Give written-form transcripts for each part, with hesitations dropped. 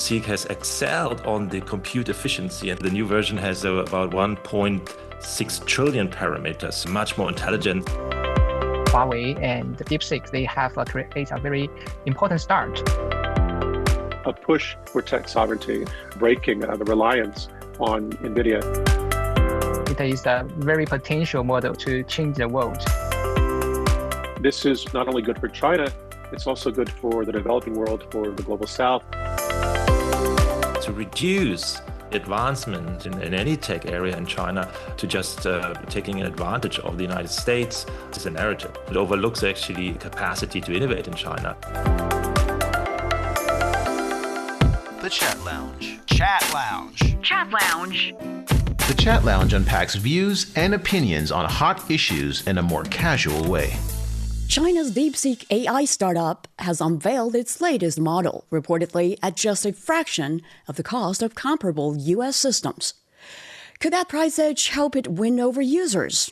DeepSeek has excelled on the compute efficiency, and the new version has about 1.6 trillion parameters, much more intelligent. Huawei and DeepSeek, they have created a very important start. A push for tech sovereignty, breaking the reliance on Nvidia. It is a very potential model to change the world. This is not only good for China, it's also good for the developing world, for the global south. To reduce advancement in any tech area in China to just taking advantage of the United States is a narrative. It overlooks actually capacity to innovate in China. The Chat Lounge. Chat Lounge. Chat Lounge. The Chat Lounge unpacks views and opinions on hot issues in a more casual way. China's DeepSeek AI startup has unveiled its latest model, reportedly at just a fraction of the cost of comparable U.S. systems. Could that price edge help it win over users?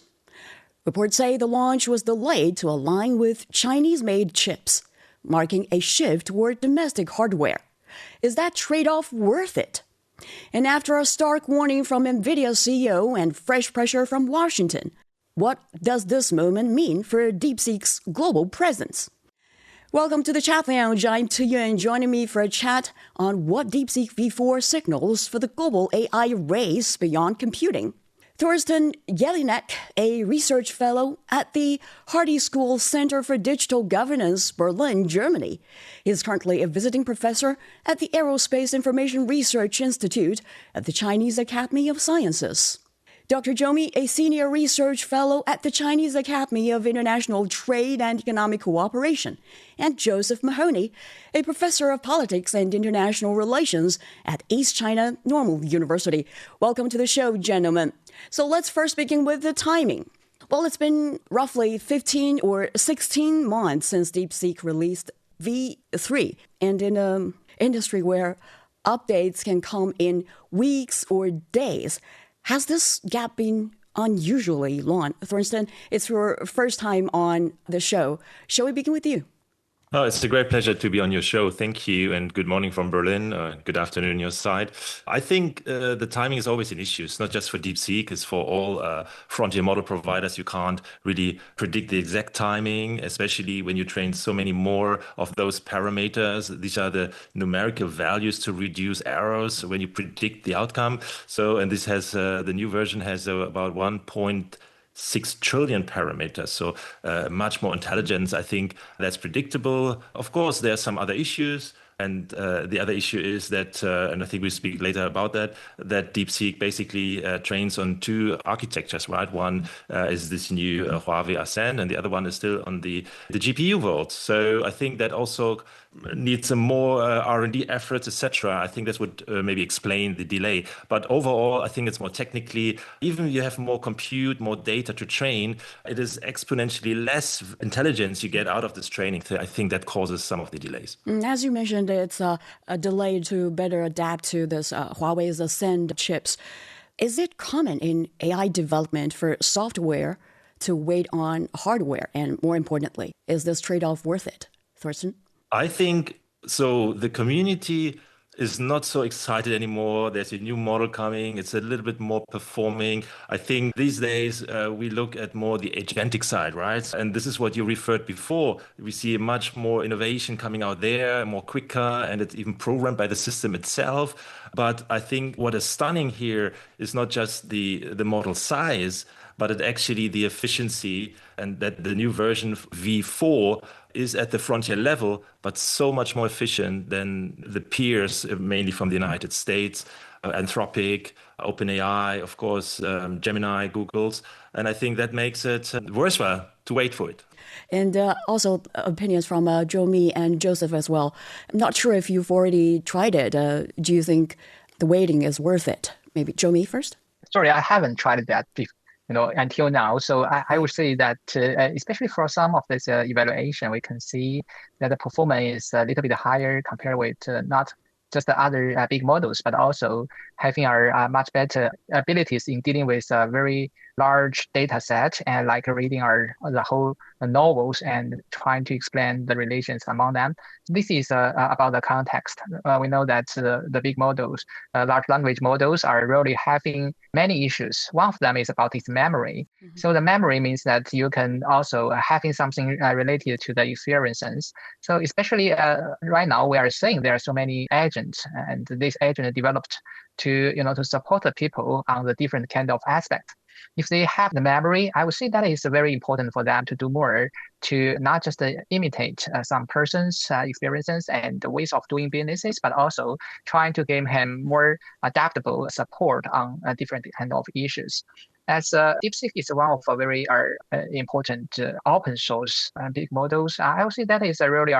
Reports say the launch was delayed to align with Chinese-made chips, marking a shift toward domestic hardware. Is that trade-off worth it? And after a stark warning from Nvidia CEO and fresh pressure from Washington, what does this moment mean for DeepSeek's global presence? Welcome to the Chat Lounge. I'm Tuyuan, joining me for a chat on what DeepSeek V4 signals for the global AI race beyond computing. Thorsten Jelinek, a research fellow at the Hertie School Center for Digital Governance, Berlin, Germany. He is currently a visiting professor at the Aerospace Information Research Institute at the Chinese Academy of Sciences. Dr. Zhou Mi, a senior research fellow at the Chinese Academy of International Trade and Economic Cooperation, and Josef Mahoney, a professor of politics and international relations at East China Normal University. Welcome to the show, gentlemen. So let's first begin with the timing. Well, it's been roughly 15 or 16 months since DeepSeek released V3, and in an industry where updates can come in weeks or days, has this gap been unusually long? Thorsten, it's your first time on the show. Shall we begin with you? Oh, it's a great pleasure to be on your show. Thank you. And good morning from Berlin. Good afternoon your side. I think the timing is always an issue. It's not just for DeepSeek. It's for all frontier model providers. You can't really predict the exact timing, especially when you train so many more of those parameters. These are the numerical values to reduce errors when you predict the outcome. And this has the new version has about 1.6 trillion parameters, so much more intelligence. I think that's predictable. Of course, there are some other issues. And the other issue is that, and I think we speak later about that DeepSeek basically trains on two architectures, right? One is this new Huawei Ascend, and the other one is still on the GPU world. So I think that also needs some more R&D efforts, etc. I think this would maybe explain the delay. But overall, I think it's more technically, even if you have more compute, more data to train, it is exponentially less intelligence you get out of this training. So I think that causes some of the delays. As you mentioned, it's a delay to better adapt to this Huawei's Ascend chips. Is it common in AI development for software to wait on hardware? And more importantly, is this trade-off worth it? Thorsten? I think so. The community is not so excited anymore. There's a new model coming. It's a little bit more performing. I think these days we look at more the agentic side, right? And this is what you referred before. We see much more innovation coming out there, more quicker, and it's even programmed by the system itself. But I think what is stunning here is not just the model size, but it actually the efficiency, and that the new version V4 is at the frontier level, but so much more efficient than the peers, mainly from the United States, Anthropic, OpenAI, of course, Gemini, Google's. And I think that makes it worthwhile to wait for it. And also opinions from Zhou Mi and Joseph as well. I'm not sure if you've already tried it. Do you think the waiting is worth it? Maybe Zhou Mi first? Sorry, I haven't tried that until now. So I would say that especially for some of this evaluation, we can see that the performance is a little bit higher compared with not just the other big models, but also having our much better abilities in dealing with very large data set and like reading the whole novels and trying to explain the relations among them. This is about the context. We know that the big models, large language models, are really having many issues. One of them is about its memory. So the memory means that you can also having something related to the experiences. So especially right now, we are seeing there are so many agents, and this agent developed to to support the people on the different kind of aspect. If they have the memory, I would say that is very important for them to do more to not just imitate some person's experiences and ways of doing businesses, but also trying to give him more adaptable support on different kind of issues. As DeepSeek is one of a very important open source big models, I would say that is really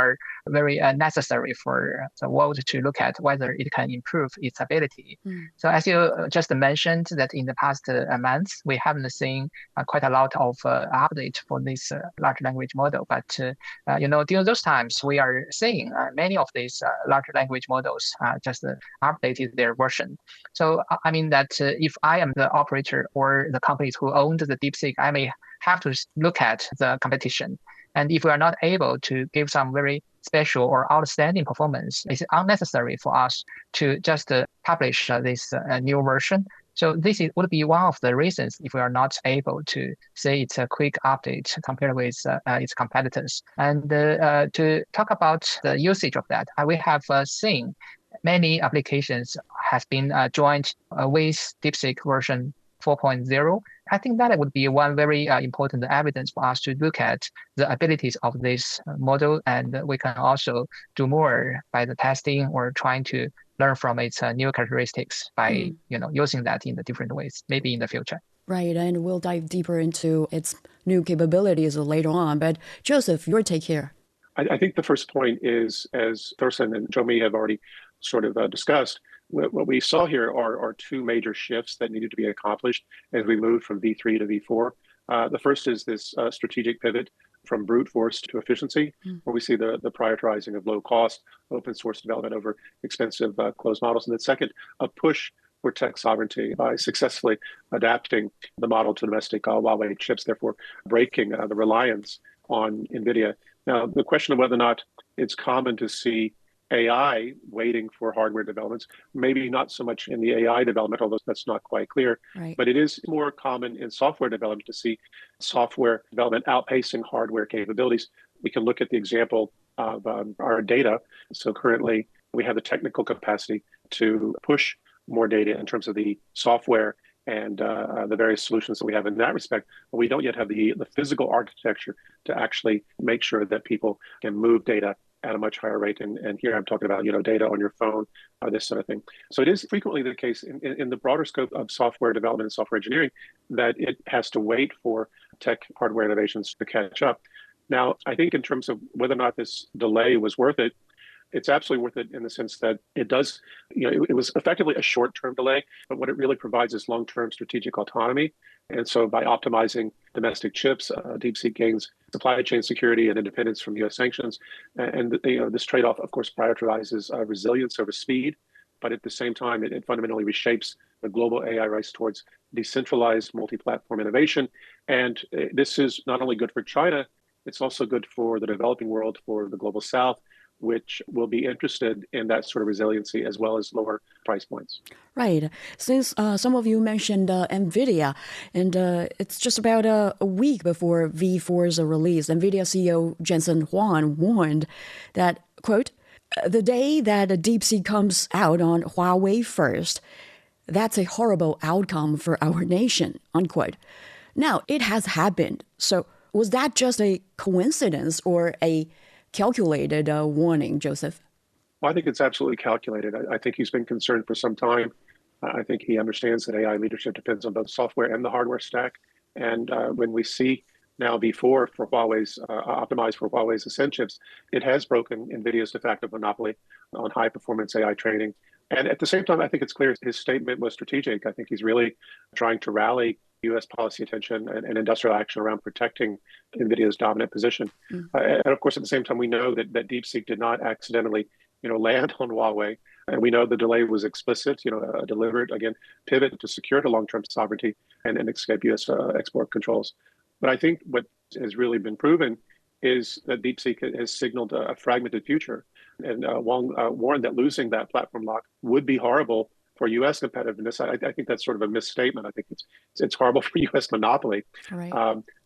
very necessary for the world to look at whether it can improve its ability. So as you just mentioned, that in the past months, we haven't seen quite a lot of update for this large language model. But during those times, we are seeing many of these large language models just updated their version. So I mean that if I am the operator or the companies who owned the DeepSeek, I may have to look at the competition. And if we are not able to give some very special or outstanding performance, it's unnecessary for us to just publish this new version. So this would be one of the reasons if we are not able to say it's a quick update compared with its competitors. And to talk about the usage of that, we have seen many applications have been joined with DeepSeek version 4.0. I think that would be one very important evidence for us to look at the abilities of this model, and we can also do more by the testing or trying to learn from its new characteristics by using that in the different ways, maybe in the future. Right, and we'll dive deeper into its new capabilities later on. But Joseph, your take here. I think the first point is, as Thorsten and Zhou Mi have already sort of discussed, what we saw here are two major shifts that needed to be accomplished as we moved from V3 to V4. The first is this strategic pivot from brute force to efficiency, where we see the prioritizing of low cost, open source development over expensive closed models. And then second, a push for tech sovereignty by successfully adapting the model to domestic Huawei chips, therefore breaking the reliance on Nvidia. Now, the question of whether or not it's common to see AI waiting for hardware developments, maybe not so much in the AI development, although that's not quite clear, right. But it is more common in software development to see software development outpacing hardware capabilities. We can look at the example of our data. So currently we have the technical capacity to push more data in terms of the software and the various solutions that we have in that respect, but we don't yet have the physical architecture to actually make sure that people can move data at a much higher rate. And here I'm talking about, data on your phone, this sort of thing. So it is frequently the case in the broader scope of software development and software engineering that it has to wait for tech hardware innovations to catch up. Now, I think in terms of whether or not this delay was worth it, it's absolutely worth it in the sense that it does, it was effectively a short-term delay, but what it really provides is long-term strategic autonomy. And so by optimizing domestic chips, DeepSeek gains supply chain security and independence from U.S. sanctions. And this trade-off, of course, prioritizes resilience over speed, but at the same time, it fundamentally reshapes the global AI race towards decentralized multi-platform innovation. And this is not only good for China, it's also good for the developing world, for the global South, which will be interested in that sort of resiliency as well as lower price points. Right. Since some of you mentioned Nvidia, and it's just about a week before V4's release, Nvidia CEO Jensen Huang warned that, quote, "The day that DeepSeek comes out on Huawei first, that's a horrible outcome for our nation," unquote. Now, it has happened. So was that just a coincidence or a calculated warning, Joseph? Well, I think it's absolutely calculated. I think he's been concerned for some time. I think he understands that AI leadership depends on both software and the hardware stack. And when we see now V4 for Huawei's optimized for Huawei's Ascend chips, it has broken Nvidia's de facto monopoly on high performance AI training. And at the same time, I think it's clear his statement was strategic. I think he's really trying to rally U.S. policy attention and industrial action around protecting Nvidia's dominant position. And of course, at the same time, we know that DeepSeek did not accidentally land on Huawei. And we know the delay was explicit, a deliberate, again, pivot to secure the long-term sovereignty and escape U.S. export controls. But I think what has really been proven is that DeepSeek has signaled a fragmented future. And Wang warned that losing that platform lock would be horrible for U.S. competitiveness. I think that's sort of a misstatement. I think it's horrible for U.S. monopoly. Right.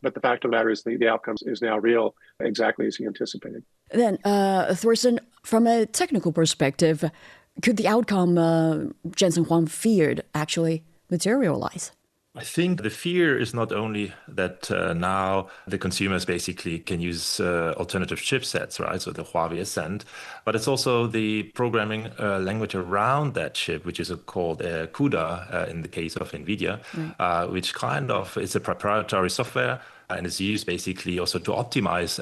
But the fact of the matter is the outcome is now real, exactly as he anticipated. Then, Thorsten, from a technical perspective, could the outcome Jensen Huang feared actually materialize? I think the fear is not only that now the consumers basically can use alternative chipsets, right? So the Huawei Ascend, but it's also the programming language around that chip, which is called CUDA in the case of Nvidia, which kind of is a proprietary software. And is used basically also to optimize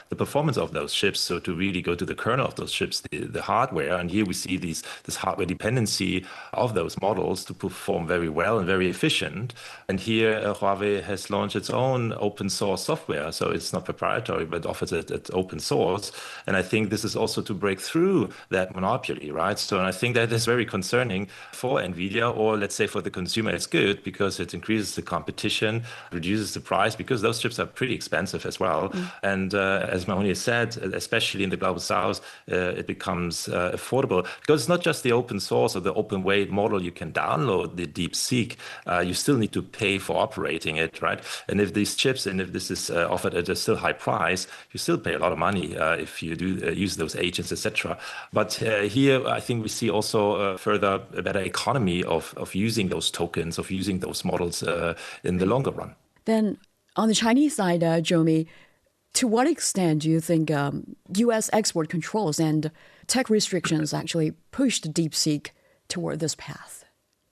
the performance of those chips. So to really go to the kernel of those chips, the hardware. And here we see this hardware dependency of those models to perform very well and very efficient. And here Huawei has launched its own open source software. So it's not proprietary, but offers it at open source. And I think this is also to break through that monopoly, right? So and I think that is very concerning for Nvidia, or let's say for the consumer, it's good because it increases the competition, reduces the price, because those chips are pretty expensive as well. And as Mahoney said, especially in the global south, it becomes affordable because it's not just the open source or the open weight model. You can download the DeepSeek. You still need to pay for operating it, right? And if these chips and if this is offered at a still high price, you still pay a lot of money if you do use those agents, etc. But here, I think we see also further a better economy of using those tokens, of using those models in the longer run. Then on the Chinese side, Zhou Mi, to what extent do you think U.S. export controls and tech restrictions actually pushed DeepSeek toward this path?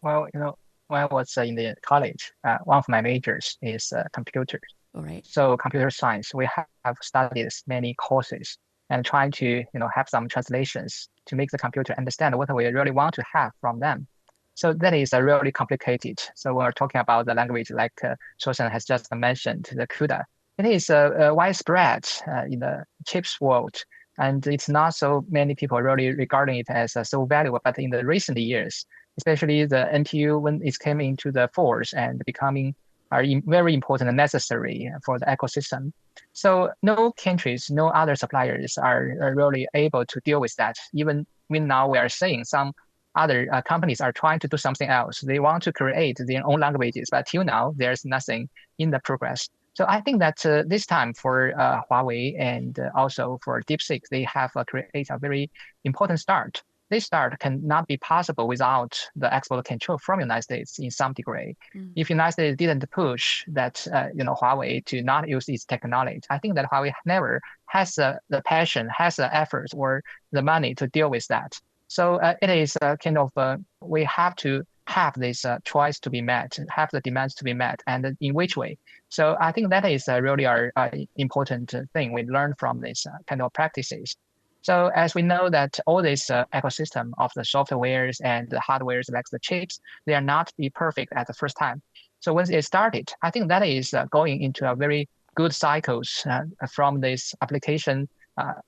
Well, when I was in the college, one of my majors is computers. All right. So computer science, we have studied many courses and trying to have some translations to make the computer understand what we really want to have from them. So that is really complicated. So when we're talking about the language, like Thorsten has just mentioned, the CUDA, it is widespread in the chips world, and it's not so many people really regarding it as so valuable. But in the recent years, especially the NPU, when it came into the force and becoming very important and necessary for the ecosystem. So no countries, no other suppliers are really able to deal with that. Even when now we are seeing some other companies are trying to do something else. They want to create their own languages, but till now, there's nothing in the progress. So I think that this time for Huawei and also for DeepSeek, they have created a very important start. This start cannot be possible without the export control from the United States in some degree. If the United States didn't push that, Huawei to not use its technology, I think that Huawei never has the passion, has the effort or the money to deal with that. So it is kind of, we have to have this choice to be met, have the demands to be met, and in which way. So I think that is really our important thing we learn from this kind of practices. So as we know that all this ecosystem of the softwares and the hardwares like the chips, they are not be perfect at the first time. So once it started, I think that is going into a very good cycles from this application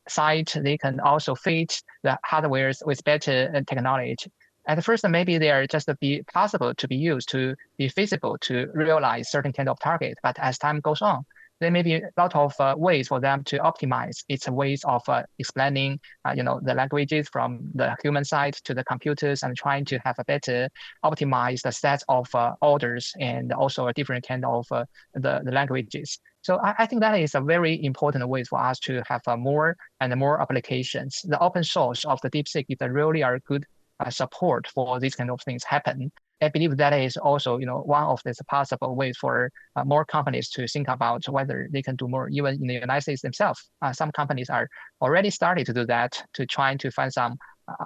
side. They can also fit the hardwares with better technology. At first, maybe they are just be possible to be used to be feasible to realize certain kind of target. But as time goes on, there may be a lot of ways for them to optimize its ways of explaining, the languages from the human side to the computers and trying to have a better optimized set of orders and also a different kind of the languages. So I think that is a very important way for us to have more and more applications. The open source of the DeepSeek is really a good support for these kind of things happen. I believe that is also, one of the possible ways for more companies to think about whether they can do more, even in the United States themselves. Some companies are already started to do that, to trying to find some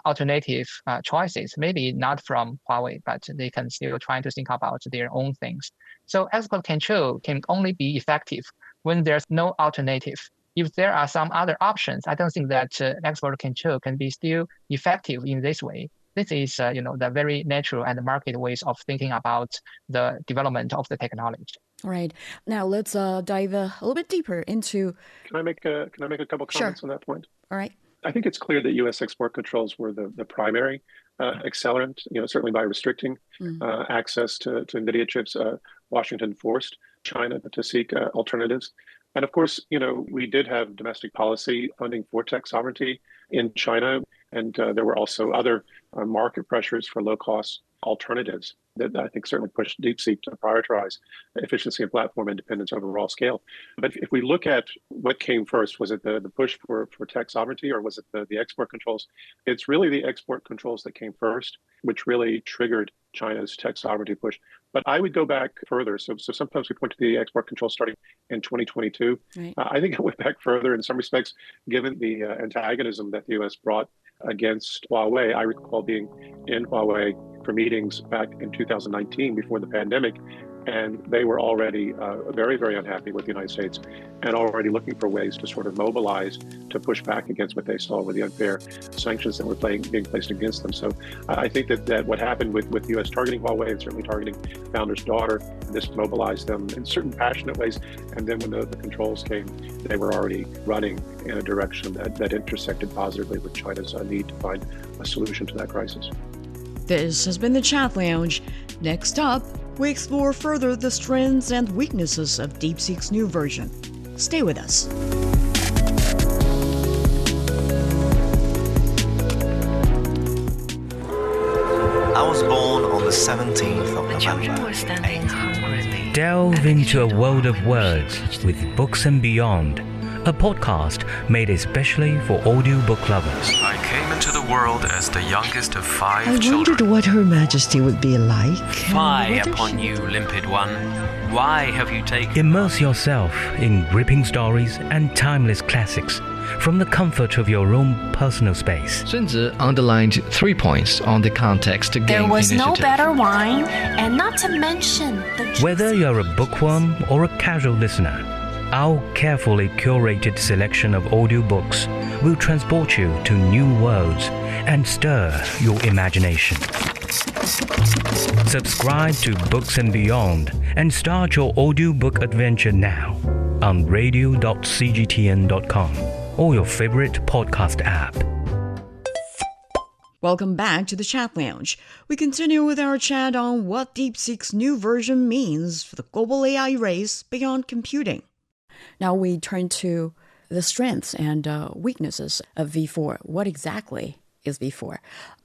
alternative choices, maybe not from Huawei, but they can still trying to think about their own things. So export control can only be effective when there's no alternative. If there are some other options, I don't think that export control can be still effective in this way. This is, the very natural and market ways of thinking about the development of the technology. All right. Now let's dive a little bit deeper into. Can I make a couple comments on that point? All right. I think it's clear that U.S. export controls were the primary accelerant, certainly by restricting access to Nvidia chips. Washington forced China to seek alternatives. And of course, we did have domestic policy funding for tech sovereignty in China. And there were also other market pressures for low-cost alternatives that I think certainly pushed DeepSeek to prioritize efficiency and platform independence over raw scale. But if we look at what came first, was it the push for tech sovereignty, or was it the export controls? It's really the export controls that came first, which really triggered China's tech sovereignty push. But I would go back further. So sometimes we point to the export controls starting in 2022. Right. I think I went back further in some respects, given the antagonism that the U.S. brought against Huawei. I recall being in Huawei for meetings back in 2019 before the pandemic, and they were already very, very unhappy with the United States and already looking for ways to sort of mobilize to push back against what they saw were the unfair sanctions that were being placed against them. So I think that what happened with the U.S. targeting Huawei and certainly targeting Founder's daughter, this mobilized them in certain passionate ways. And then when the controls came, they were already running in a direction that intersected positively with China's need to find a solution to that crisis. This has been the Chat Lounge. Next up, we explore further the strengths and weaknesses of DeepSeek's new version. Stay with us. I was born on the 17th of November. Delve into a world of words with Books and Beyond, a podcast made especially for audiobook lovers. I came into the world as the youngest of 5 children. I wondered what Her Majesty would be like. Fie upon you, limpid one. Why have you taken... Immerse yourself in gripping stories and timeless classics from the comfort of your own personal space. Sun Tzu underlined 3 points on the context game There was initiative. no better wine, and not to mention the... Whether you're a bookworm or a casual listener, our carefully curated selection of audiobooks will transport you to new worlds and stir your imagination. Subscribe to Books and Beyond and start your audiobook adventure now on radio.cgtn.com or your favorite podcast app. Welcome back to the Chat Lounge. We continue with our chat on what DeepSeek's new version means for the global AI race beyond computing. Now we turn to the strengths and weaknesses of V4. What exactly is V4?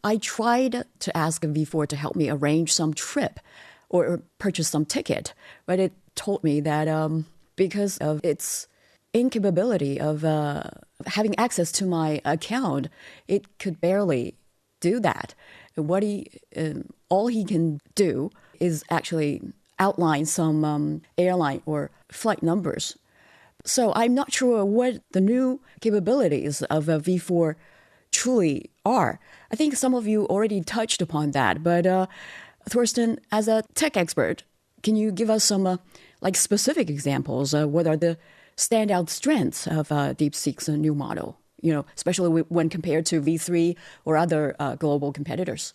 I tried to ask V4 to help me arrange some trip or purchase some ticket, but it told me that because of its incapability of having access to my account, it could barely do that. All he can do is actually outline some airline or flight numbers. So I'm not sure what the new capabilities of V4 truly are. I think some of you already touched upon that, but Thorsten, as a tech expert, can you give us some specific examples? What are the standout strengths of DeepSeek's new model? Especially when compared to V3 or other global competitors.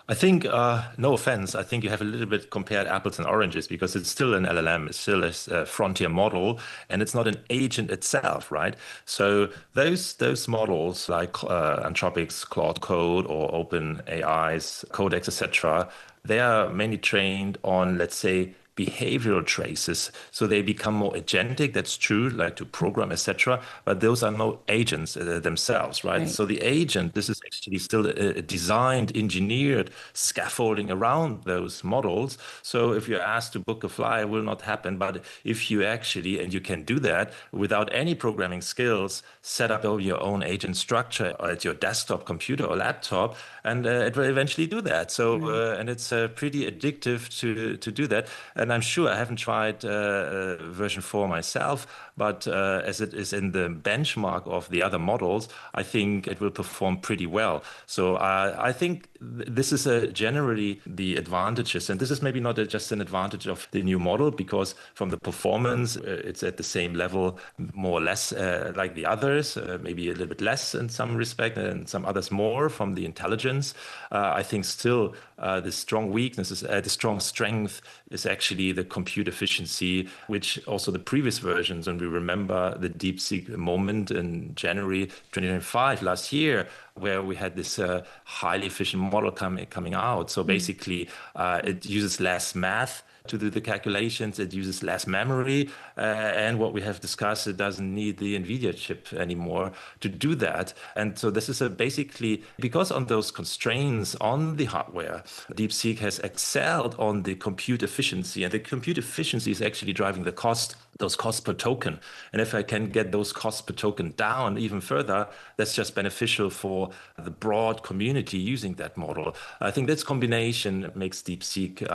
I think, no offense, I think you have a little bit compared apples and oranges because it's still an LLM, it's still a frontier model, and it's not an agent itself, right? So those models like Anthropic's Claude Code or OpenAI's Codex, etc., they are mainly trained on, let's say, behavioral traces, so they become more agentic. That's true, like to program, etc. But those are no agents themselves, right? So the agent, this is actually still a designed, engineered scaffolding around those models. So if you're asked to book a flight, it will not happen. But if you actually, and you can do that without any programming skills, set up your own agent structure at your desktop computer or laptop, and it will eventually do that. So and it's pretty addictive to do that. And I'm sure I haven't tried version 4 myself, but as it is in the benchmark of the other models, I think it will perform pretty well. So I think this is generally the advantages. And this is maybe not just an advantage of the new model, because from the performance, it's at the same level, more or less like the others, maybe a little bit less in some respect and some others more from the intelligence. I think still the strong weaknesses, the strong strength is actually actually the compute efficiency, which also the previous versions, and we remember the DeepSeek moment in January 2025 last year, where we had this highly efficient model coming out. So basically, it uses less math to do the calculations, it uses less memory, and what we have discussed, it doesn't need the Nvidia chip anymore to do that. And so this is basically, because on those constraints on the hardware, DeepSeek has excelled on the compute efficiency, and the compute efficiency is actually driving the cost, those costs per token. And if I can get those costs per token down even further, that's just beneficial for the broad community using that model. I think this combination makes DeepSeek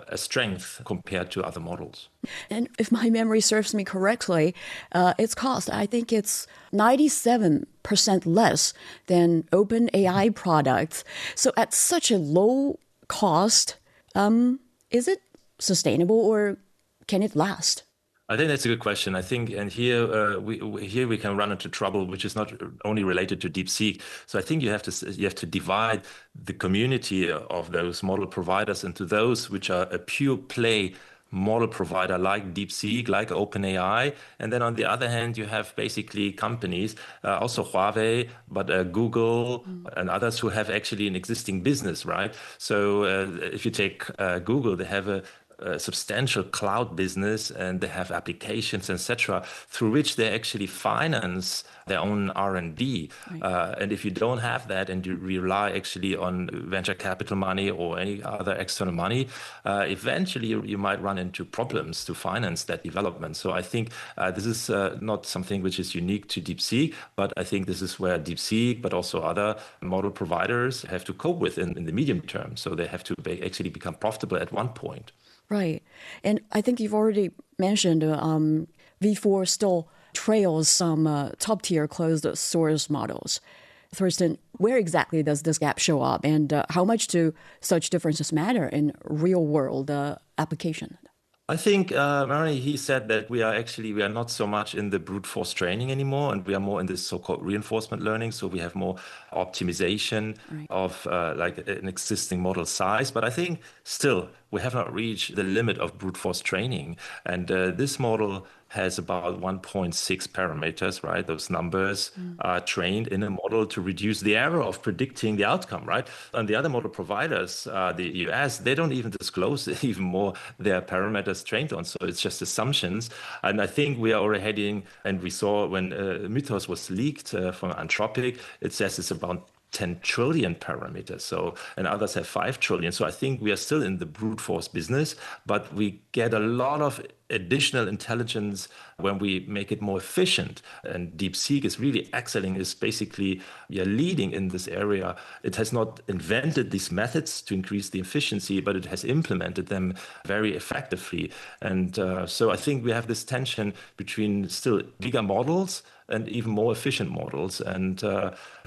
a strength compared to other models. And if my memory serves me correctly, its cost, I think it's 97% less than OpenAI products. So at such a low cost, is it sustainable or can it last? I think that's a good question. I think, and here we can run into trouble, which is not only related to DeepSeek. So I think you have to divide the community of those model providers into those which are a pure play model provider like DeepSeek, like OpenAI, and then on the other hand you have basically companies, also Huawei, but Google and others who have actually an existing business, right? So if you take Google, they have a substantial cloud business, and they have applications, etc., through which they actually finance their own R&D. Right. And if you don't have that and you rely actually on venture capital money or any other external money, eventually you might run into problems to finance that development. So I think this is not something which is unique to DeepSeek, but I think this is where DeepSeek, but also other model providers have to cope with in the medium term. So they have to actually become profitable at one point. Right. And I think you've already mentioned V4 still trails some top-tier closed-source models. Thorsten, where exactly does this gap show up, and how much do such differences matter in real-world application? I think Mahoney, he said that we are not so much in the brute force training anymore, and we are more in this so-called reinforcement learning. So we have more optimization of like an existing model size. But I think still we have not reached the limit of brute force training. And this model has about 1.6 parameters, right? Those numbers are trained in a model to reduce the error of predicting the outcome, right? And the other model providers, the US, they don't even disclose even more their parameters trained on. So it's just assumptions. And I think we are already heading, and we saw when Mythos was leaked from Anthropic, it says it's about 10 trillion parameters. So, and others have 5 trillion. So I think we are still in the brute force business, but we get a lot of additional intelligence when we make it more efficient. And DeepSeek is really excelling, is basically leading in this area. It has not invented these methods to increase the efficiency, but it has implemented them very effectively. And so I think we have this tension between still bigger models and even more efficient models. And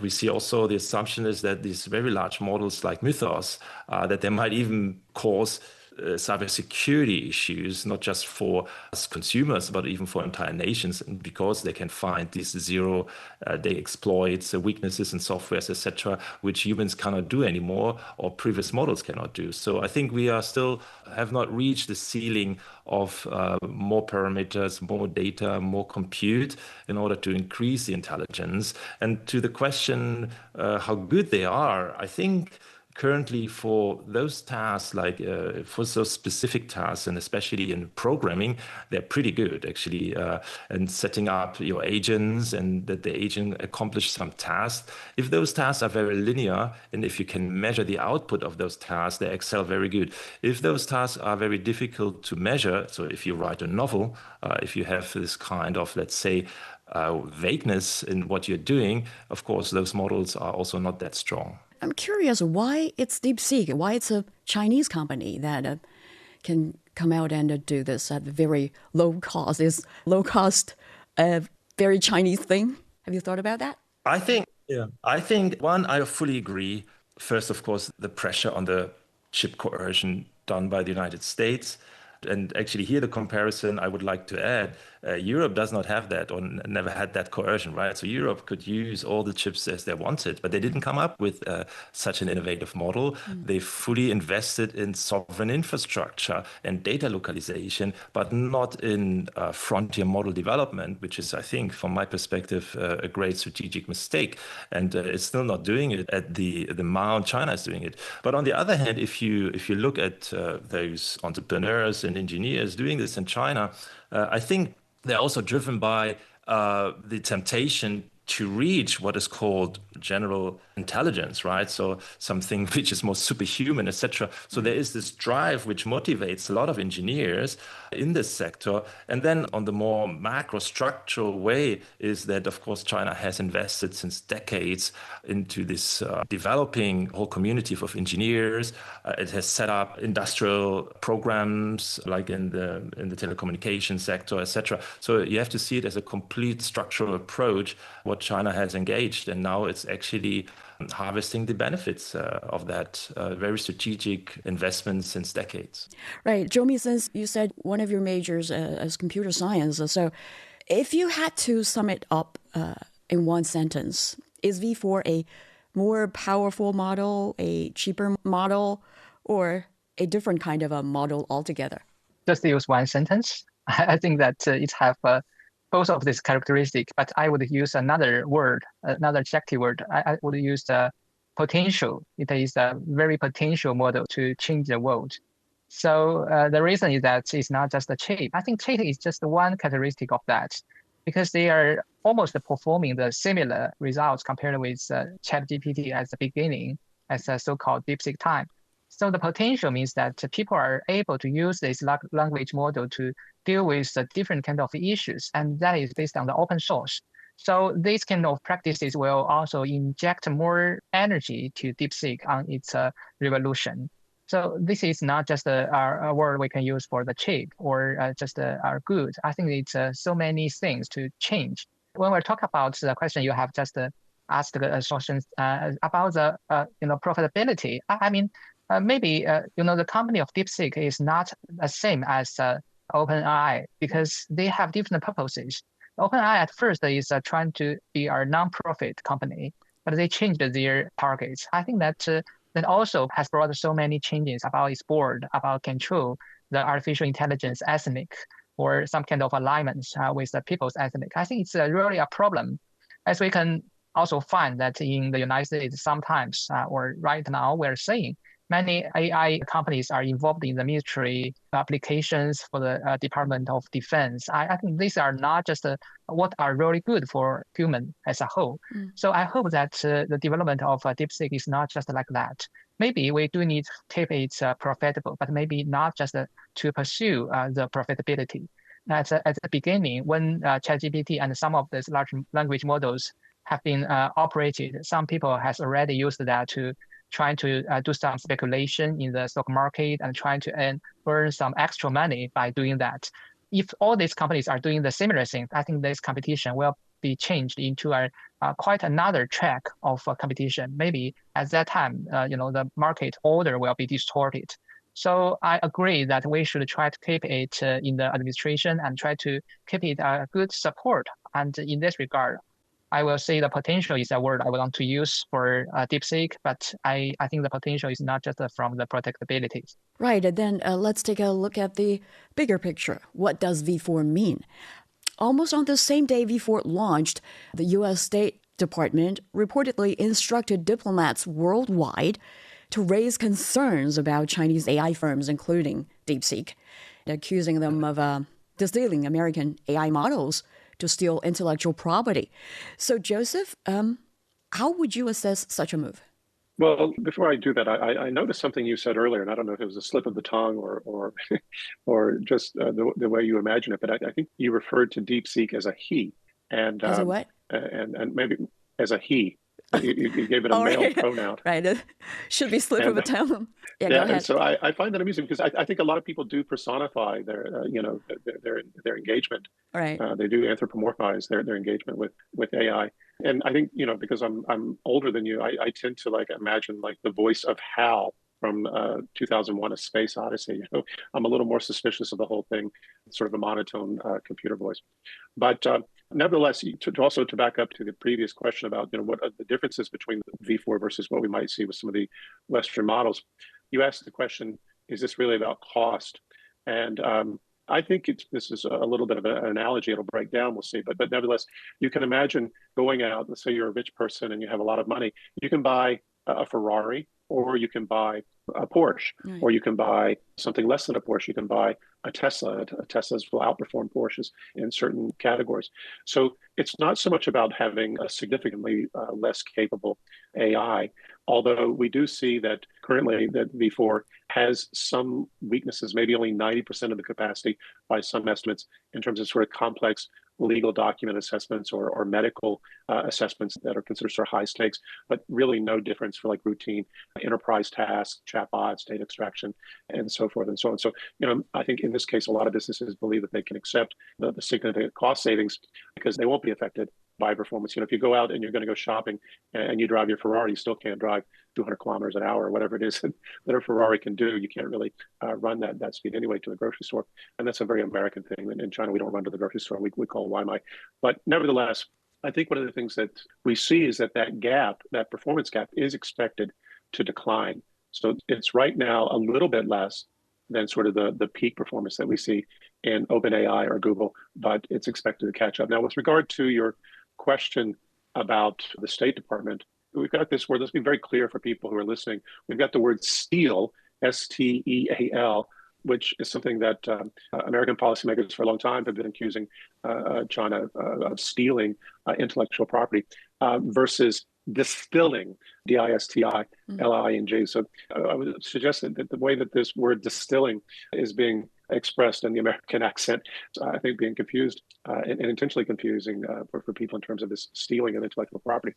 we see also the assumption is that these very large models like Mythos, that they might even cause cybersecurity issues, not just for us consumers, but even for entire nations, and because they can find these zero-day exploits, weaknesses in softwares, etc., which humans cannot do anymore, or previous models cannot do. So I think we are still have not reached the ceiling of more parameters, more data, more compute in order to increase the intelligence. And to the question how good they are, I think currently for those tasks, like for those specific tasks, and especially in programming, they're pretty good actually. And setting up your agents and that the agent accomplish some tasks. If those tasks are very linear, and if you can measure the output of those tasks, they excel very good. If those tasks are very difficult to measure, so if you write a novel, if you have this kind of, let's say, vagueness in what you're doing, of course, those models are also not that strong. I'm curious why it's DeepSeek, why it's a Chinese company that can come out and do this at very low cost. Is low cost a very Chinese thing? Have you thought about that? I think one, I fully agree. First, of course, the pressure on the chip coercion done by the United States. And actually here the comparison I would like to add, Europe does not have that or never had that coercion, right? So Europe could use all the chips as they wanted, but they didn't come up with such an innovative model. They fully invested in sovereign infrastructure and data localization, but not in frontier model development, which is, I think, from my perspective, a great strategic mistake. And it's still not doing it at the amount China is doing it. But on the other hand, if you look at those entrepreneurs and engineers doing this in China, I think they're also driven by the temptation to reach what is called general intelligence, right? So something which is more superhuman, etc. So there is this drive which motivates a lot of engineers in this sector. And then on the more macro structural way is that, of course, China has invested since decades into this developing whole community of engineers. It has set up industrial programs like in the telecommunications sector, etc. So you have to see it as a complete structural approach, what China has engaged. And now it's actually harvesting the benefits of that very strategic investment since decades. Right. Zhou Mi, since you said one of your majors is computer science, so if you had to sum it up in one sentence, is V4 a more powerful model, a cheaper model, or a different kind of a model altogether? Just use one sentence. I think that it have both of these characteristics, but I would use another word, another adjective word. I would use the potential. It is a very potential model to change the world. So the reason is that it's not just a chip. I think chip is just one characteristic of that, because they are almost performing the similar results compared with ChatGPT at the beginning, as a so-called DeepSeek time. So the potential means that people are able to use this language model to deal with the different kind of issues, and that is based on the open source. So these kind of practices will also inject more energy to DeepSeek on its revolution. So this is not just a word we can use for the chip or just our good. I think it's so many things to change. When we're talking about the question you have just asked about the profitability, I mean, maybe the company of DeepSeek is not the same as OpenAI because they have different purposes. OpenAI at first is trying to be a non-profit company, but they changed their targets. I think that that also has brought so many changes about its board, about control, the artificial intelligence ethnic, or some kind of alignments with the people's ethnic. I think it's really a problem, as we can also find that in the United States sometimes, or right now, we're seeing many AI companies are involved in the military applications for the Department of Defense. I think these are not just what are really good for human as a whole. So I hope that the development of DeepSeek is not just like that. Maybe we do need to keep it profitable, but maybe not just to pursue the profitability. At the beginning, when ChatGPT and some of these large language models have been operated, some people has already used that to trying to do some speculation in the stock market and trying to earn some extra money by doing that. If all these companies are doing the similar things, I think this competition will be changed into quite another track of competition. Maybe at that time, the market order will be distorted. So I agree that we should try to keep it in the administration and try to keep it a good support. And in this regard, I will say the potential is a word I would want to use for DeepSeek, but I think the potential is not just from the protectability. Right, and then let's take a look at the bigger picture. What does V4 mean? Almost on the same day V4 launched, the U.S. State Department reportedly instructed diplomats worldwide to raise concerns about Chinese AI firms, including DeepSeek, accusing them of stealing American AI models to steal intellectual property. So, Joseph, how would you assess such a move? Well, before I do that, I noticed something you said earlier, and I don't know if it was a slip of the tongue or or just the way you imagine it, but I think you referred to DeepSeek as a he, and as a what? And maybe as a he. You gave it a male pronoun. Right. It should be slip of a tongue. Yeah, go ahead. And so I find that amusing because I think a lot of people do personify their engagement. Right. They do anthropomorphize their engagement with AI. And I think, because I'm older than you, I tend to imagine the voice of Hal from 2001: A Space Odyssey. I'm a little more suspicious of the whole thing, sort of a monotone computer voice. But nevertheless, to back up to the previous question about what are the differences between the V4 versus what we might see with some of the Western models, you asked the question, is this really about cost? And I think this is a little bit of an analogy. It'll break down, we'll see. But nevertheless, you can imagine going out, let's say you're a rich person and you have a lot of money. You can buy a Ferrari, or you can buy a Porsche, right, or you can buy something less than a Porsche. You can buy a Tesla. Teslas will outperform Porsches in certain categories. So it's not so much about having a significantly less capable AI, although we do see that currently that V4 has some weaknesses, maybe only 90% of the capacity by some estimates in terms of sort of complex legal document assessments or medical assessments that are considered sort of high stakes, but really no difference for like routine enterprise tasks, chatbots, data extraction, and so forth and so on. So, I think in this case, a lot of businesses believe that they can accept the significant cost savings because they won't be affected by performance. If you go out and you're going to go shopping and you drive your Ferrari, you still can't drive 200 kilometers an hour or whatever it is that a Ferrari can do. You can't really run that speed anyway to the grocery store. And that's a very American thing. In China, we don't run to the grocery store. We call Waimai. But nevertheless, I think one of the things that we see is that gap, that performance gap, is expected to decline. So it's right now a little bit less than sort of the peak performance that we see in OpenAI or Google, but it's expected to catch up. Now, with regard to your question about the State Department, we've got this word. Let's be very clear for people who are listening. We've got the word steal, S-T-E-A-L, which is something that American policymakers for a long time have been accusing China of stealing intellectual property versus distilling, D-I-S-T-I-L-I-N-G. So I would suggest that the way that this word distilling is being expressed in the American accent, I think being confused and intentionally confusing for people in terms of this stealing of intellectual property.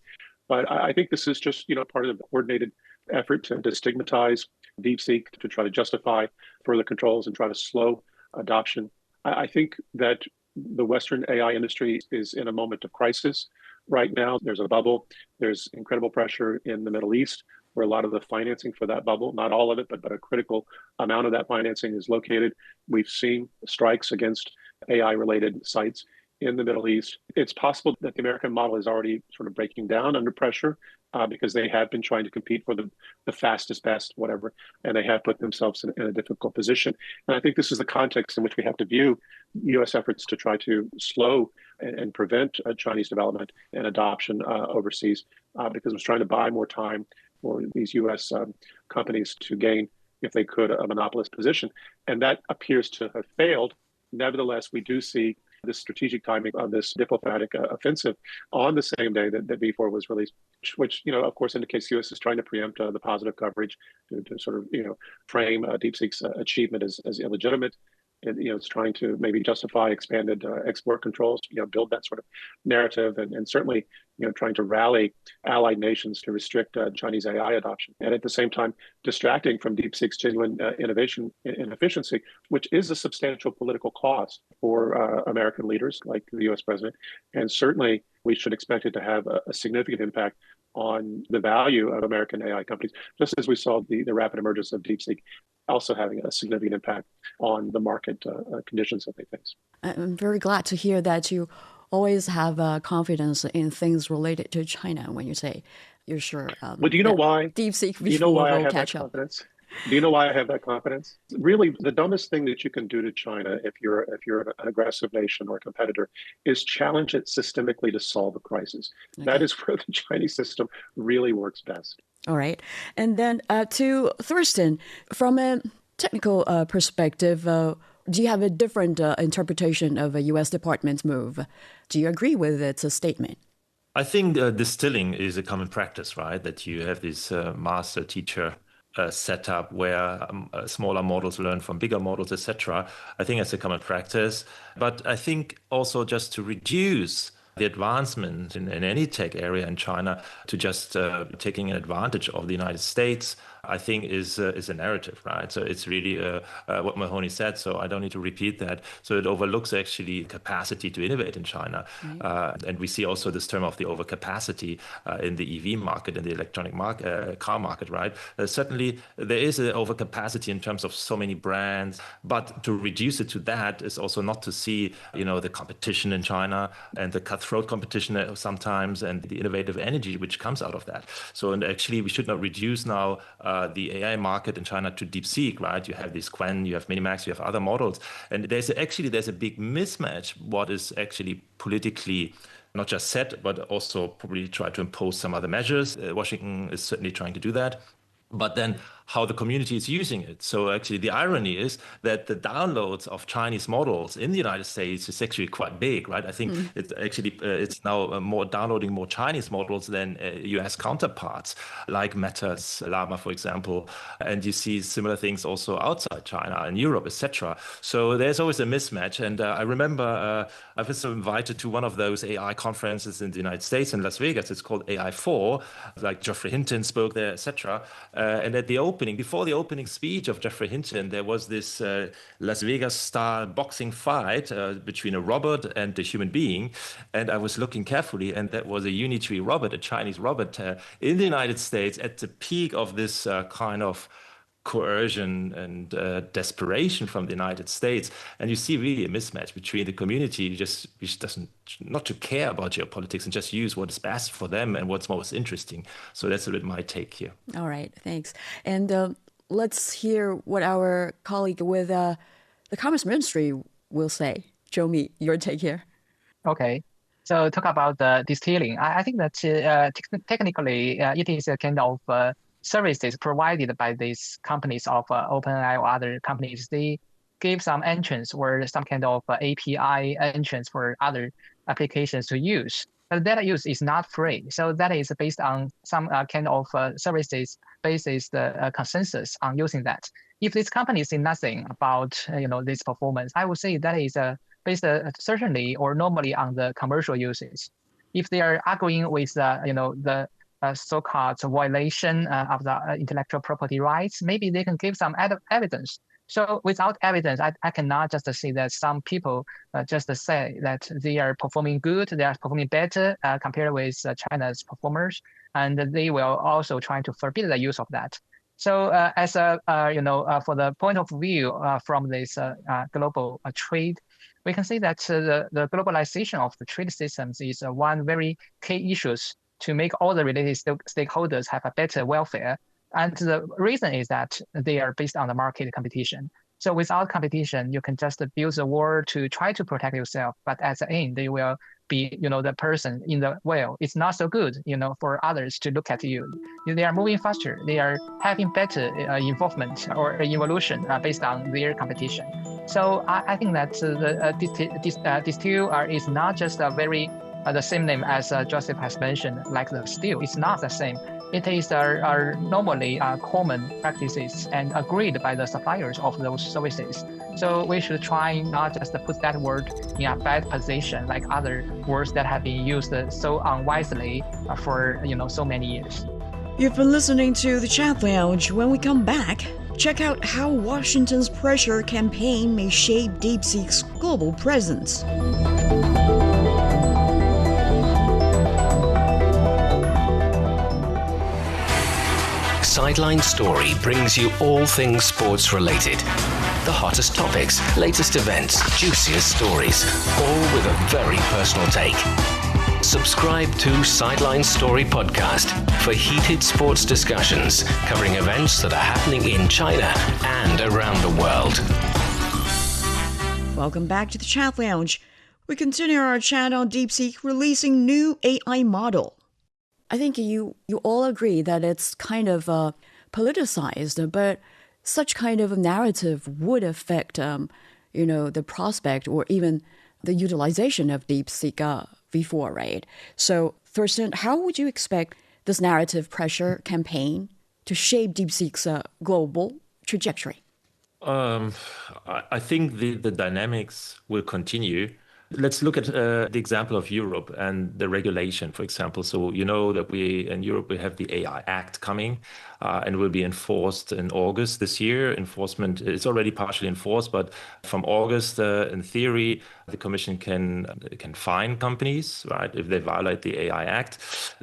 But I think this is just part of the coordinated effort to stigmatize DeepSeek, to try to justify further controls and try to slow adoption. I think that the Western AI industry is in a moment of crisis right now. There's a bubble. There's incredible pressure in the Middle East, where a lot of the financing for that bubble, not all of it, but a critical amount of that financing is located. We've seen strikes against AI-related sites in the Middle East. It's possible that the American model is already sort of breaking down under pressure because they have been trying to compete for the fastest, best, whatever, and they have put themselves in a difficult position. And I think this is the context in which we have to view U.S. efforts to try to slow and prevent Chinese development and adoption overseas because it was trying to buy more time for these U.S. Companies to gain, if they could, a monopolist position. And that appears to have failed. Nevertheless, we do see the strategic timing of this diplomatic offensive on the same day that V4 was released, which of course indicates the U.S. is trying to preempt the positive coverage to sort of frame DeepSeek's achievement as illegitimate. It's trying to maybe justify expanded export controls, build that sort of narrative, and certainly, trying to rally allied nations to restrict Chinese AI adoption, and at the same time distracting from DeepSeek's genuine innovation and efficiency, which is a substantial political cost for American leaders like the U.S. president, and certainly we should expect it to have a significant impact on the value of American AI companies, just as we saw the rapid emergence of DeepSeek also having a significant impact on the market conditions that they face. I'm very glad to hear that you always have confidence in things related to China when you say you're sure. Well, do you know why? DeepSeek V4 do you know why I have catch that up. confidence? Do you know why I have that confidence? Really, the dumbest thing that you can do to China if you're an aggressive nation or competitor is challenge it systemically to solve a crisis. Okay. That is where the Chinese system really works best. All right. And then to Thorsten, from a technical perspective, do you have a different interpretation of a U.S. Department's move? Do you agree with its statement? I think distilling is a common practice, right? That you have this master-teacher setup where smaller models learn from bigger models, etc. I think it's a common practice. But I think also just to reduce the advancement in any tech area in China to just taking advantage of the United States I think is a narrative, right? So it's really what Mahoney said. So I don't need to repeat that. So it overlooks actually capacity to innovate in China, and we see also this term of the overcapacity in the EV market, in the electronic car market, right? Certainly there is an overcapacity in terms of so many brands, but to reduce it to that is also not to see, the competition in China and the cutthroat competition sometimes, and the innovative energy which comes out of that. So, and actually we should not reduce now the AI market in China to DeepSeek, right? You have this Qwen, you have Minimax, you have other models. And there's a big mismatch what is actually politically not just set, but also probably try to impose some other measures. Washington is certainly trying to do that. But then how the community is using it. So actually the irony is that the downloads of Chinese models in the United States is actually quite big, right? I think it's now downloading more Chinese models than US counterparts, like Meta's Llama, for example. And you see similar things also outside China and Europe, etc. So there's always a mismatch. And I remember I was invited to one of those AI conferences in the United States in Las Vegas. It's called AI4, like Geoffrey Hinton spoke there, etc. And at before the opening speech of Geoffrey Hinton, there was this Las Vegas style boxing fight between a robot and a human being. And I was looking carefully, and that was a unitary robot, a Chinese robot in the United States at the peak of this kind of coercion and desperation from the United States. And you see really a mismatch between the community which doesn't not to care about geopolitics and just use what is best for them and what's most interesting. So that's a bit my take here. All right, thanks. And let's hear what our colleague with the Commerce Ministry will say. Zhou Mi, your take here. Okay. So talk about the distilling. I think that technically it is a kind of services provided by these companies of OpenAI or other companies. They give some entrance or some kind of API entrance for other applications to use. But data use is not free. So that is based on some kind of services basis the consensus on using that. If this company say nothing about this performance, I would say that is based certainly or normally on the commercial uses. If they are arguing with the so-called violation of the intellectual property rights, maybe they can give some evidence. So without evidence, I cannot just say that some people just say that they are performing good, they are performing better compared with China's performers, and they will also try to forbid the use of that. So as a for the point of view from this global trade, we can see that the globalization of the trade systems is one very key issues to make all the related stakeholders have a better welfare. And the reason is that they are based on the market competition. So without competition, you can just build a wall to try to protect yourself. But at the end, they will be, the person in the well. It's not so good, for others to look at you. They are moving faster. They are having better involvement or evolution based on their competition. So I think that the distill is not just a very the same name as Joseph has mentioned, like the steel. It's not the same. It is normally common practices and agreed by the suppliers of those services. So we should try not just to put that word in a bad position like other words that have been used so unwisely for so many years. You've been listening to the Chat Lounge. When we come back, check out how Washington's pressure campaign may shape DeepSeek's global presence. Sideline Story brings you all things sports related. The hottest topics, latest events, juiciest stories, all with a very personal take. Subscribe to Sideline Story Podcast for heated sports discussions covering events that are happening in China and around the world. Welcome back to the Chat Lounge. We continue our chat on DeepSeek releasing new AI model. I think you all agree that it's kind of politicized, but such kind of a narrative would affect, the prospect or even the utilization of DeepSeek V4, right? So, Thorsten, how would you expect this narrative pressure campaign to shape DeepSeek's global trajectory? I think the dynamics will continue. Let's look at the example of Europe and the regulation, for example. So you know that we in Europe, we have the AI Act coming and will be enforced in August this year. Enforcement is already partially enforced, but from August, in theory, the Commission can fine companies, right, if they violate the AI Act.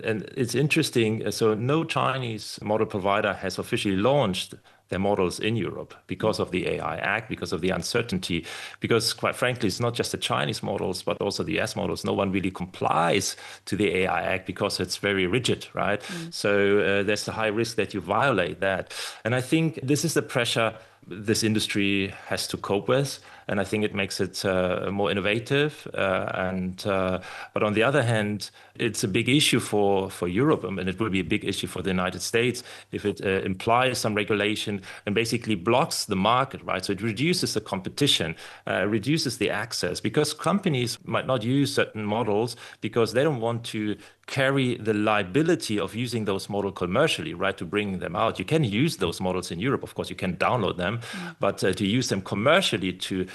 And it's interesting. So no Chinese model provider has officially launched their models in Europe because of the AI Act, because of the uncertainty, because quite frankly, it's not just the Chinese models, but also the US models. No one really complies to the AI Act because it's very rigid, right? So there's a high risk that you violate that. And I think this is the pressure this industry has to cope with. And I think it makes it more innovative. But on the other hand, it's a big issue for Europe, and it will be a big issue for the United States if it implies some regulation and basically blocks the market, right? So it reduces the competition, reduces the access, because companies might not use certain models because they don't want to carry the liability of using those models commercially, right, to bring them out. You can use those models in Europe. Of course, you can download them, but to use them commercially to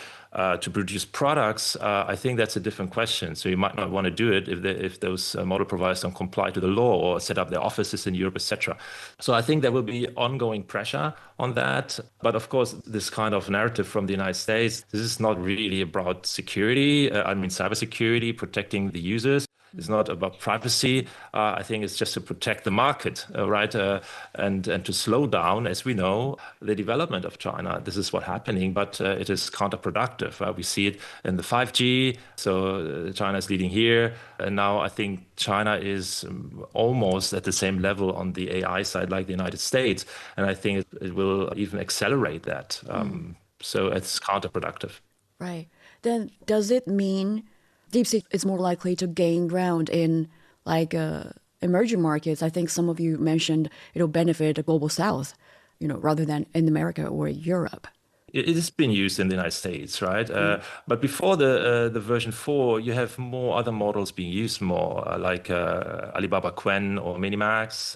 produce products, I think that's a different question. So you might not want to do it if those model providers don't comply to the law or set up their offices in Europe, etc. So I think there will be ongoing pressure on that. But of course, this kind of narrative from the United States, this is not really about security. Cybersecurity, protecting the users. It's not about privacy. I think it's just to protect the market, right? And to slow down, as we know, the development of China. This is what's happening, but it is counterproductive. We see it in the 5G. So China is leading here. And now I think China is almost at the same level on the AI side like the United States. And I think it will even accelerate that. So it's counterproductive. Right. Then does it mean DeepSeek is more likely to gain ground in emerging markets? I think some of you mentioned it'll benefit the global south, rather than in America or Europe. It has been used in the United States, right? But before the version 4, you have more other models being used more, like Alibaba Qwen or Minimax,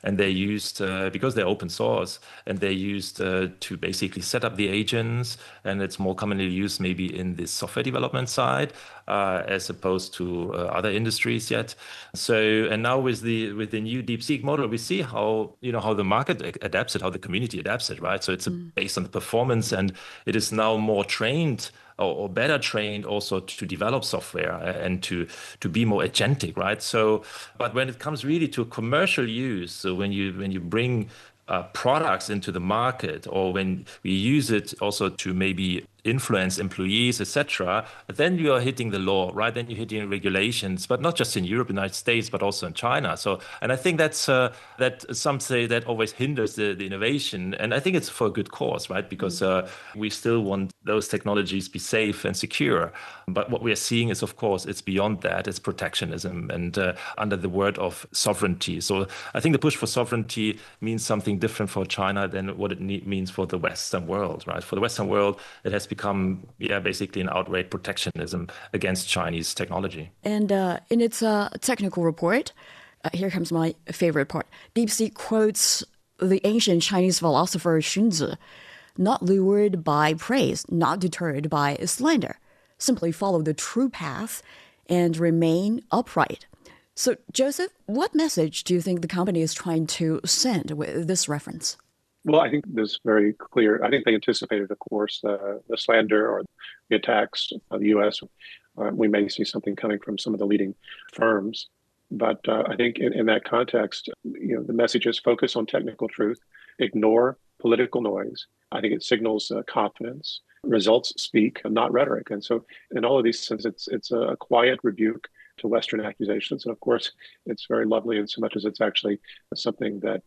and they're used because they're open source, and they're used to basically set up the agents, and it's more commonly used maybe in the software development side as opposed to other industries yet. So, and now with the new DeepSeek model, we see how the market adapts it, how the community adapts it, right? So it's based on the performance. And it is now more trained or better trained also to develop software and to be more agentic, right? So, but when it comes really to commercial use, so when you bring products into the market, or when we use it also to maybe influence employees, etc., then you are hitting the law, right? Then you're hitting regulations, but not just in Europe, United States, but also in China. So, and I think that's that some say that always hinders the innovation, and I think it's for a good cause, right? Because we still want those technologies be safe and secure. But what we are seeing is, of course, it's beyond that. It's protectionism and under the word of sovereignty. So I think the push for sovereignty means something different for China than what it means for the Western world, right? For the Western world, it has become basically an outright protectionism against Chinese technology. And in its technical report, here comes my favorite part. DeepSeek quotes the ancient Chinese philosopher Xunzi, not lured by praise, not deterred by slander. Simply follow the true path and remain upright. So, Joseph, what message do you think the company is trying to send with this reference? Well, I think this is very clear. I think they anticipated, of course, the slander or the attacks of the U.S. We may see something coming from some of the leading firms. But I think in that context, the message is focus on technical truth, ignore political noise. I think it signals confidence. Results speak, not rhetoric. And so in all of these sense, it's a quiet rebuke to Western accusations. And of course, it's very lovely in so much as it's actually something that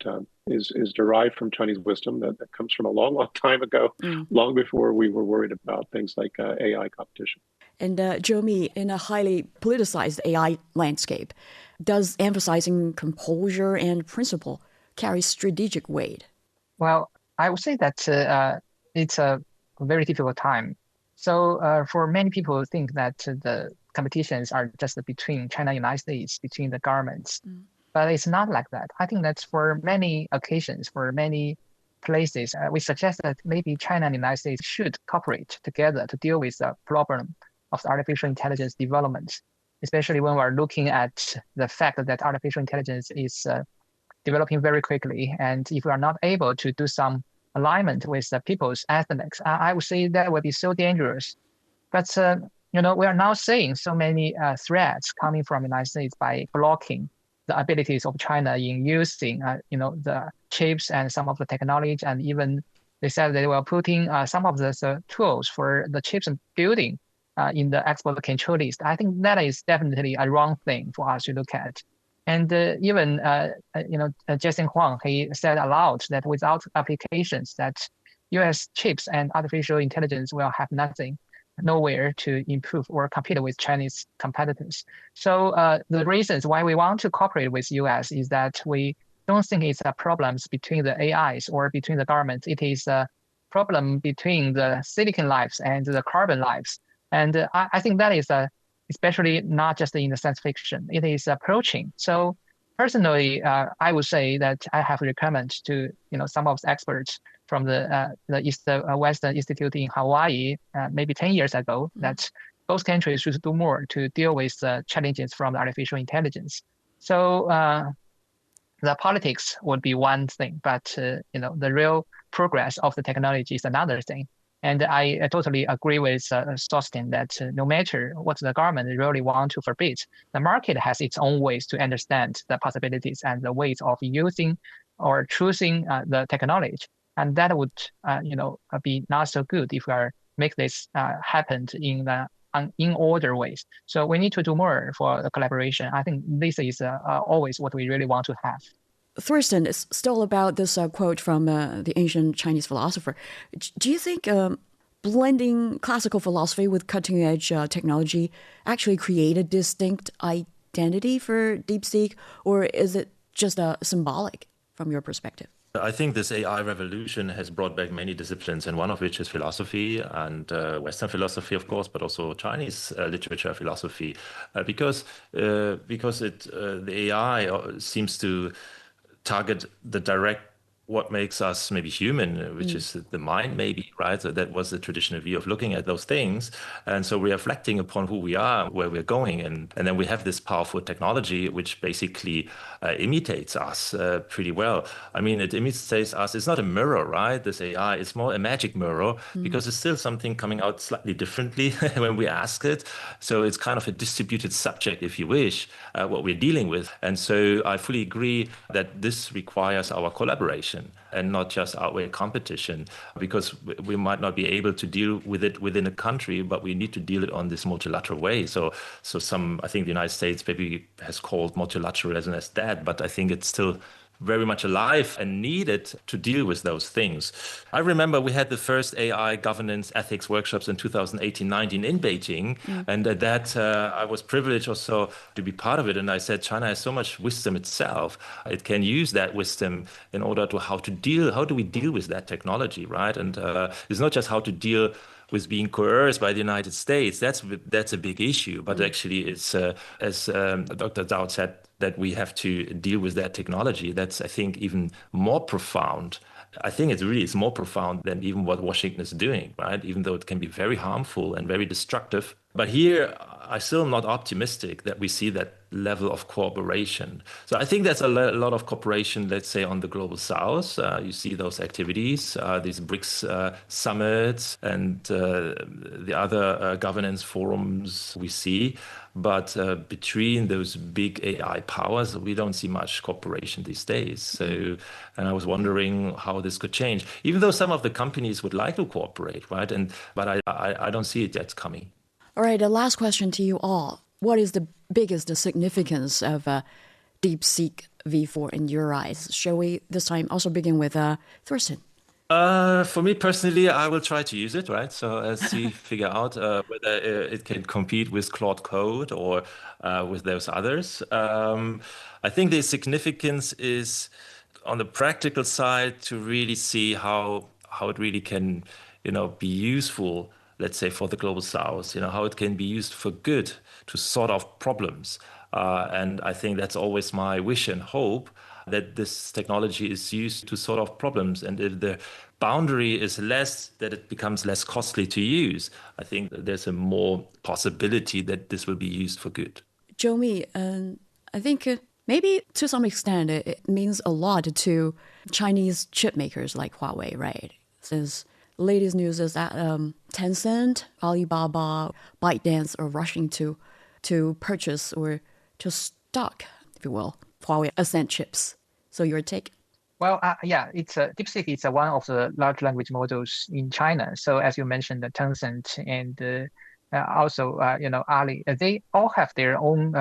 is derived from Chinese wisdom that comes from a long, long time ago, long before we were worried about things like AI competition. And Zhou Mi, in a highly politicized AI landscape, does emphasizing composure and principle carry strategic weight? Well, I would say that it's a very difficult time. So for many people think that the competitions are just between China and United States, between the governments. But it's not like that. I think that for many occasions, for many places, we suggest that maybe China and the United States should cooperate together to deal with the problem of the artificial intelligence development, especially when we're looking at the fact that artificial intelligence is developing very quickly. And if we are not able to do some alignment with the people's estimates, I would say that would be so dangerous. But we are now seeing so many threats coming from the United States by blocking the abilities of China in using, the chips and some of the technology, and even they said they were putting some of the tools for the chips building in the export control list. I think that is definitely a wrong thing for us to look at. And even, Jason Huang, he said aloud that without applications, that U.S. chips and artificial intelligence will have nowhere to improve or compete with Chinese competitors. So the reasons why we want to cooperate with U.S. is that we don't think it's a problem between the AIs or between the governments. It is a problem between the silicon lives and the carbon lives. And I think that is especially not just in the science fiction, it is approaching. So personally, I would say that I have recommended to some of the experts from the Western Institute in Hawaii, maybe 10 years ago, that both countries should do more to deal with the challenges from artificial intelligence. So the politics would be one thing, but the real progress of the technology is another thing. And I totally agree with Thorsten that no matter what the government really want to forbid, the market has its own ways to understand the possibilities and the ways of using or choosing the technology. And that would, be not so good if we make this happen in order ways. So we need to do more for the collaboration. I think this is always what we really want to have. Thorsten, it's still about this quote from the ancient Chinese philosopher. Do you think blending classical philosophy with cutting-edge technology actually create a distinct identity for DeepSeek, or is it just symbolic from your perspective? I think this AI revolution has brought back many disciplines, and one of which is philosophy and Western philosophy, of course, but also Chinese literature philosophy, because the AI seems to target the direct what makes us maybe human, which is the mind, maybe, right? So that was the traditional view of looking at those things. And so we're reflecting upon who we are, where we're going. And then we have this powerful technology, which basically imitates us pretty well. I mean, it imitates us. It's not a mirror, right? This AI, it's more a magic mirror because it's still something coming out slightly differently when we ask it. So it's kind of a distributed subject, if you wish, what we're dealing with. And so I fully agree that this requires our collaboration and not just outweigh competition, because we might not be able to deal with it within a country, but we need to deal it on this multilateral way. So I think the United States maybe has called multilateralism as dead, but I think it's still very much alive and needed to deal with those things. I remember we had the first AI governance ethics workshops in 2018-19 in Beijing. And at that, I was privileged also to be part of it. And I said, China has so much wisdom itself. It can use that wisdom in order to how do we deal with that technology, right? And it's not just how to deal with being coerced by the United States. That's a big issue. But actually, it's, as Dr. Zhao said, that we have to deal with that technology. That's, I think, even more profound. I think it's more profound than even what Washington is doing, right? Even though it can be very harmful and very destructive. But here, I still am not optimistic that we see that level of cooperation. So I think there's a lot of cooperation, let's say, on the global south. You see those activities, these BRICS summits and the other governance forums we see. But between those big AI powers, we don't see much cooperation these days. So, and I was wondering how this could change, even though some of the companies would like to cooperate, right? But I don't see it yet coming. All right, the last question to you all. What is the biggest significance of DeepSeek V4 in your eyes? Shall we this time also begin with Thorsten? For me personally, I will try to use it, right? So as we figure out whether it can compete with Claude Code or with those others. I think the significance is on the practical side to really see how it really can, be useful, let's say, for the global south, how it can be used for good to sort out problems. And I think that's always my wish and hope that this technology is used to solve problems. And if the boundary is less, that it becomes less costly to use, I think there's a more possibility that this will be used for good. Zhou Mi, I think maybe to some extent it means a lot to Chinese chip makers like Huawei, right? Since latest news is that Tencent, Alibaba, ByteDance are rushing to purchase or to stock, if you will, Huawei Ascend chips. So your take? Well, it's DeepSeek. It's one of the large language models in China. So as you mentioned, the Tencent and also Ali, they all have their own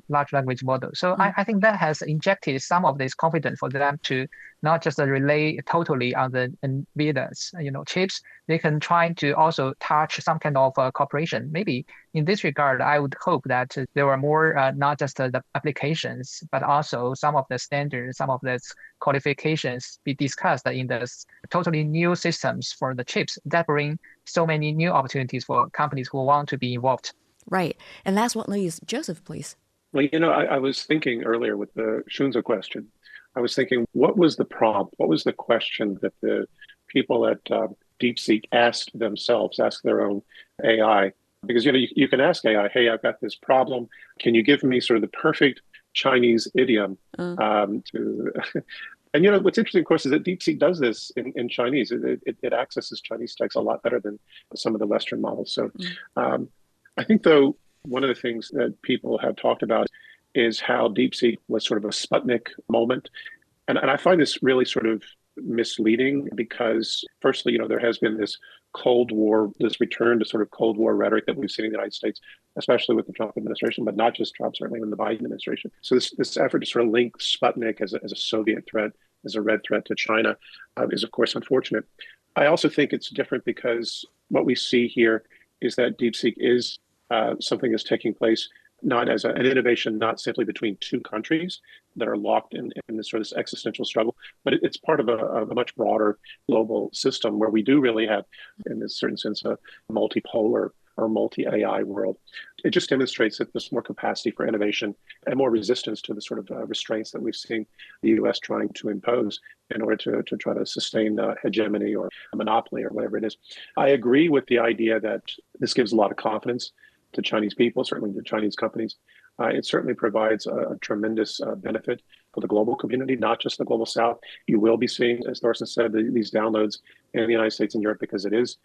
large language model. So I think that has injected some of this confidence for them to not just rely totally on the Nvidia's chips. They can try to also touch some kind of cooperation. Maybe in this regard, I would hope that there were more not just the applications, but also some of the standards, some of the qualifications be discussed in the totally new systems for the chips that bring so many new opportunities for companies who want to be involved. Right. And last but not least, Joseph, please. Well, I was thinking earlier with the Shunza question, I was thinking, what was the prompt? What was the question that the people at DeepSeek asked their own AI? Because, you can ask AI, hey, I've got this problem. Can you give me sort of the perfect Chinese idiom to... And, what's interesting, of course, is that DeepSeek does this in Chinese. It accesses Chinese text a lot better than some of the Western models. So I think, though, one of the things that people have talked about is how DeepSeek was sort of a Sputnik moment. And I find this really sort of misleading because, firstly, there has been this Cold War, this return to sort of Cold War rhetoric that we've seen in the United States, especially with the Trump administration, but not just Trump, certainly in the Biden administration. So this effort to sort of link Sputnik as a Soviet threat, as a red threat to China, is, of course, unfortunate. I also think it's different because what we see here is that DeepSeek is something that's taking place not as an innovation, not simply between two countries that are locked in this sort of existential struggle, but it's part of a much broader global system where we do really have, in this certain sense, a multipolar or multi-AI world. It just demonstrates that there's more capacity for innovation and more resistance to the sort of restraints that we've seen the U.S. trying to impose in order to try to sustain hegemony or a monopoly or whatever it is. I agree with the idea that this gives a lot of confidence to Chinese people, certainly to Chinese companies. It certainly provides a tremendous benefit for the global community, not just the global South. You will be seeing, as Thorsten said, these downloads in the United States and Europe because it is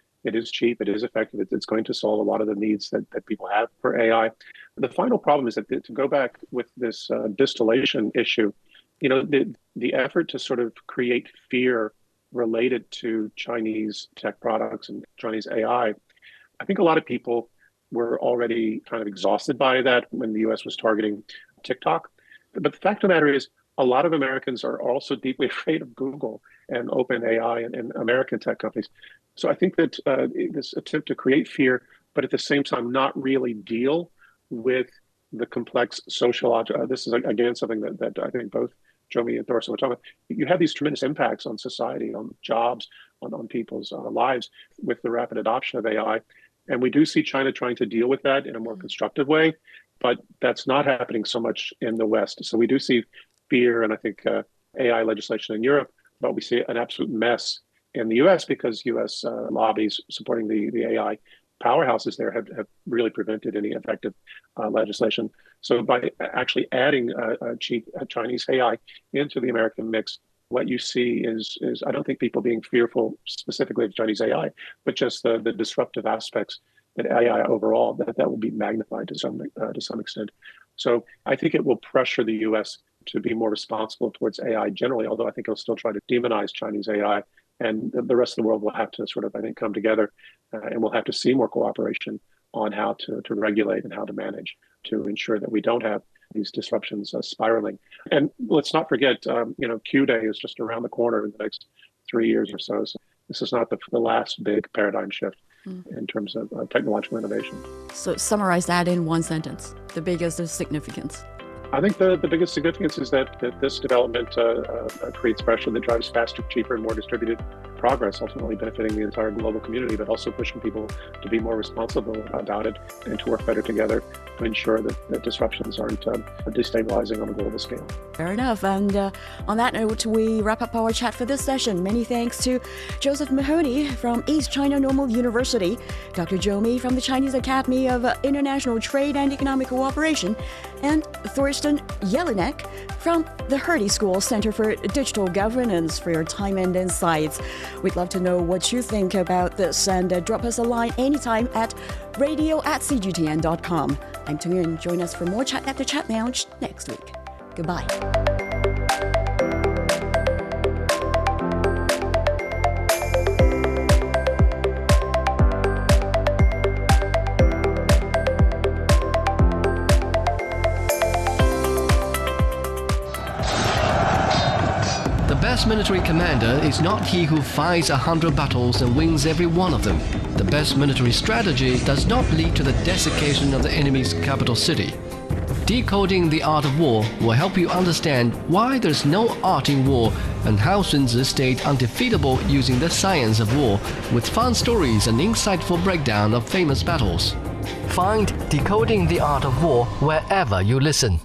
cheap, it is effective, it's going to solve a lot of the needs that people have for AI. The final problem is that to go back with this distillation issue, the effort to sort of create fear related to Chinese tech products and Chinese AI, I think a lot of people were already kind of exhausted by that when the US was targeting TikTok. But the fact of the matter is, a lot of Americans are also deeply afraid of Google and OpenAI and American tech companies. So I think that this attempt to create fear, but at the same time not really deal with the complex sociological, this is again something that I think both Zhou Mi and Thorsten were talking about. You have these tremendous impacts on society, on jobs, on people's lives with the rapid adoption of AI. And we do see China trying to deal with that in a more constructive way, but that's not happening so much in the West. So we do see fear and I think AI legislation in Europe, but we see an absolute mess in the US because US lobbies supporting the AI powerhouses there have really prevented any effective legislation. So by actually adding cheap Chinese AI into the American mix, what you see is I don't think people being fearful specifically of Chinese AI, but just the disruptive aspects that AI overall, that will be magnified to some extent. So I think it will pressure the US to be more responsible towards AI generally, although I think it'll still try to demonize Chinese AI. And the rest of the world will have to sort of, I think, come together and we'll have to see more cooperation on how to regulate and how to manage to ensure that we don't have these disruptions spiraling. And let's not forget, Q Day is just around the corner in the next 3 years or so. So this is not the last big paradigm shift in terms of technological innovation. So summarize that in one sentence, the biggest significance. I think the biggest significance is that this development creates pressure that drives faster, cheaper, and more distributed progress, ultimately benefiting the entire global community, but also pushing people to be more responsible about it and to work better together to ensure that disruptions aren't destabilizing on a global scale. Fair enough. And on that note, we wrap up our chat for this session. Many thanks to Josef Mahoney from East China Normal University, Dr. Zhou Mi from the Chinese Academy of International Trade and Economic Cooperation, and Thorsten Jelinek from the Hertie School Center for Digital Governance for your time and insights. We'd love to know what you think about this, and drop us a line anytime at radio@cgtn.com. I'm Tung Yun. Join us for more Chat at the Chat Lounge next week. Goodbye. The best military commander is not he who fights 100 battles and wins every one of them. The best military strategy does not lead to the desiccation of the enemy's capital city. Decoding the Art of War will help you understand why there's no art in war and how Sun Tzu stayed undefeatable using the science of war, with fun stories and insightful breakdown of famous battles. Find Decoding the Art of War wherever you listen.